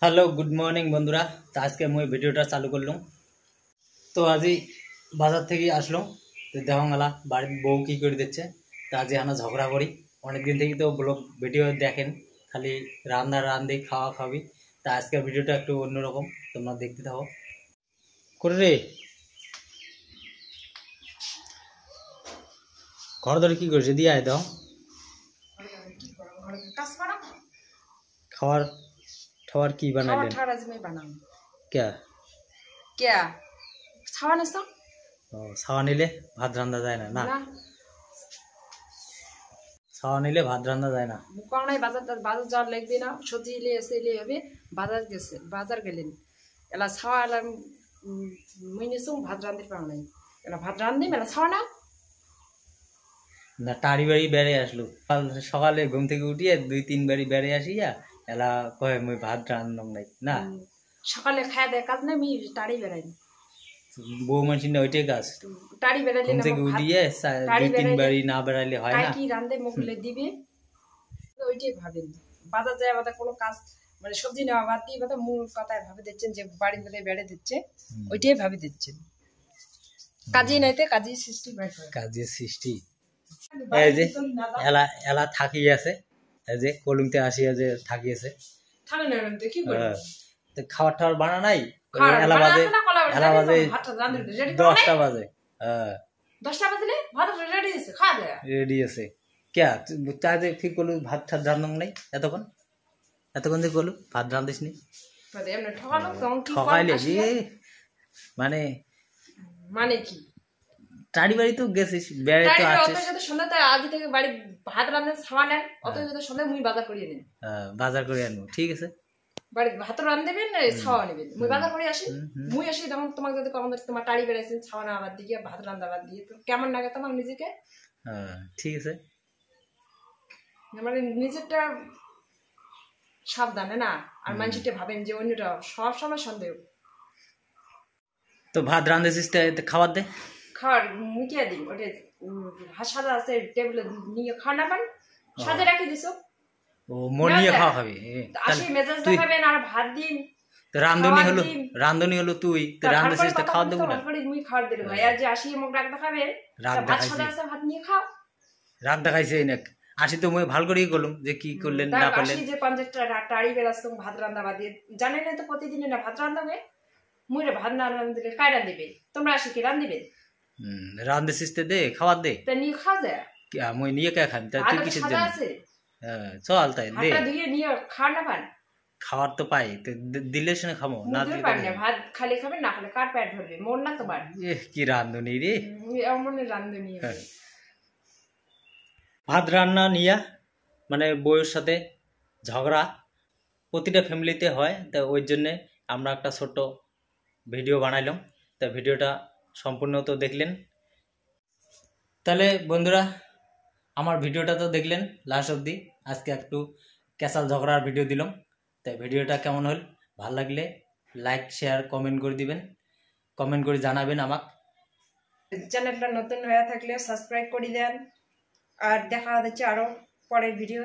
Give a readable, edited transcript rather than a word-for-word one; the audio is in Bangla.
হ্যালো গুড মর্নিং বন্ধুরা। তো আজকে আমি ভিডিওটা চালু করলাম। তো আজই বাজার থেকে আসলাম। তো দেহঙ্গালা বাড়ির বউ কী করে দিচ্ছে। তো আজ আমরা ঝগড়া করি। অনেকদিন থেকেই তো ব্লগ ভিডিও দেখেন, খালি রান্ধি খাওয়া খাবি। তা আজকের ভিডিওটা একটু অন্যরকম, তোমরা দেখতে থাকো। করে রে ঘর ধরে কী করেছে দিয়ে আয় দাও। খাওয়ার খাওয়ার কি বানাইলেন? ছাওয়া নিলে ভাত রান্না যায় না। না ছাওয়া নিলে ভাত রান্না যায় না। বাজার যাওয়ার লাগবে না, সবজি এলে এসে এলে হবে। বাজার গেলেন এলা ছাওয়া এলা মিনেছো ভাত রান্ধতে পারো নাই। এলা ভাত রান্ধি মেলা ছাওয়া না না টাড়ি বাড়ি বেড়ে আসলো। সকালে ঘুম থেকে উঠিয়ে 2-3 বাড়ি বেড়ে আসিয়া এলা কয় মুই ভাত রান্ধলাম নাই। না সকালে খায় দেয় কাজ নাই, আমি টাড়ি বেড়াই বউ মানুষের না ওইটাই কাজ। টাড়ি বেড়াইলে ঘুম থেকে উঠিয়ে 2-3 বাড়ি না বেড়াইলে হয় না। কি রান্ধে মুখলে দিবে ওইটাই ভাবেন। বাজার যায় বাজার কোনো কাজ মানে সবজি নেওয়া বাদ দিয়ে বাজার মূল কথায় ভাবে দিচ্ছেন যে বাড়ির মধ্যে বেড়ে দিচ্ছে, ওইটাই ভাবে দিচ্ছেন। কাজই নাইতে কাজই সৃষ্টি কাজের সৃষ্টি। এই যে এলা এলা থাকি আছে, এই যে কলুমতে আসিয়া যে থাকি আছে। থাকে না কি করে তো খাবার টাবার বানা নাই। এলা বাজে 10টা বাজে। 10টা বাজলে ভাত রেডি আছে, খাওয়া যায় রেডি আছে। কে তা যে ঠিক করলু ভাত ঠাত রান্ধন নাই এতক্ষণ যে করলু ভাত রান্ধিস নি। ঠকাইলে মানে মানে কি টাড়ি বাড়ি তো গেছিস, বেড়ে তো আছিস। সন্ধ্যাতে আজ থেকে বাড়ি ভাত রান্ধে ছাওয়া নেন, অত যদি সন্ধ্যা মুই বাজার করিয়ে নেন। বাজার করে আনবো, ঠিক আছে। বাড়ি ভাত রান্ধবেন ছাওয়া নেবেন, মুই বাজার করে আসি। মুই আসি তখন তোমাকে যদি আমাদের তোমার টাড়ি বেড়াইছেন ছাওয়া না আবার দিকে ভাত রান্ধা বাদ দিয়ে, তো কেমন লাগে তোমার নিজেকে? ঠিক আছে, মানে নিজেরটা সাবধানে না, আর মানুষটা ভাবেন যে অন্যটা সব সময় সন্দেহ। তো ভাত রান্ধেছিস খাবার দে, খাওয়ার মুখিয়া দিই ওটা সাদা আছে টেবিলে নিয়ে খাওয়া না পান সাজে রাখি দিছো। ও মন নিয়ে খাওয়া খাবি, আসি মেজাজ দেখাবেন আর ভাত দিন। তো রান্ধনি হলো তুই, তো রান্ধেছিস তো খাওয়া দেবো না। মুই খাওয়ার দিল ভাই, আর যে আসি মুখ রাখ দেখাবেন ভাত সাদা আছে ভাত নিয়ে খাও। রাত দেখাইছে এই নাক আসি তো মুই ভালো করেই করলাম যে কি করলেন না করলেন। আসি যে 5টা টাড়ি বেরাস্তম ভাত রান্ধা বাদ দিয়ে জানেন না তো প্রতিদিন না ভাত রান্ধাবে। মুইরে ভাত না রান্ধলে কাই রান্ধিবে? তোমরা আসি কি রান্ধিবে? রান্ধেছিস তো দে খাবার দে, তা নিয়ে খাওয়া যায়। মুই নিয়ে কে খান? তা তুই কিসের জন্য? চল তাই দে নিয়ে খাওয়া না পান। খাবার তো পাই, দিলে শুনে খাবো না দিলে পারি না। ভাত খালি খাবেন না খালে কার পেট ভরবে? মন না তোমার? কি রান্ধনি রে, এমন রান্ধনি। ভাত রান্না নিয়ে মানে বউয়ের সাথে ঝগড়া প্রতিটা ফ্যামিলিতে হয়। তা ওই জন্যে আমরা একটা ছোট্ট ভিডিও বানাইলাম। তা ভিডিওটা সম্পূর্ণ তো দেখলেন। তাহলে বন্ধুরা আমার ভিডিওটা তো দেখলেন লাস্ট অবধি। আজকে একটু ক্যাসাল ঝগড়ার ভিডিও দিলাম। তাই ভিডিওটা কেমন হল, ভালো লাগলে লাইক শেয়ার কমেন্ট করে দিবেন, কমেন্ট করে জানাবেন আমাকে। চ্যানেলটা নতুন হয়ে থাকলে সাবস্ক্রাইব করে দেন, আর দেখা হচ্ছে আরো পরের ভিডিও।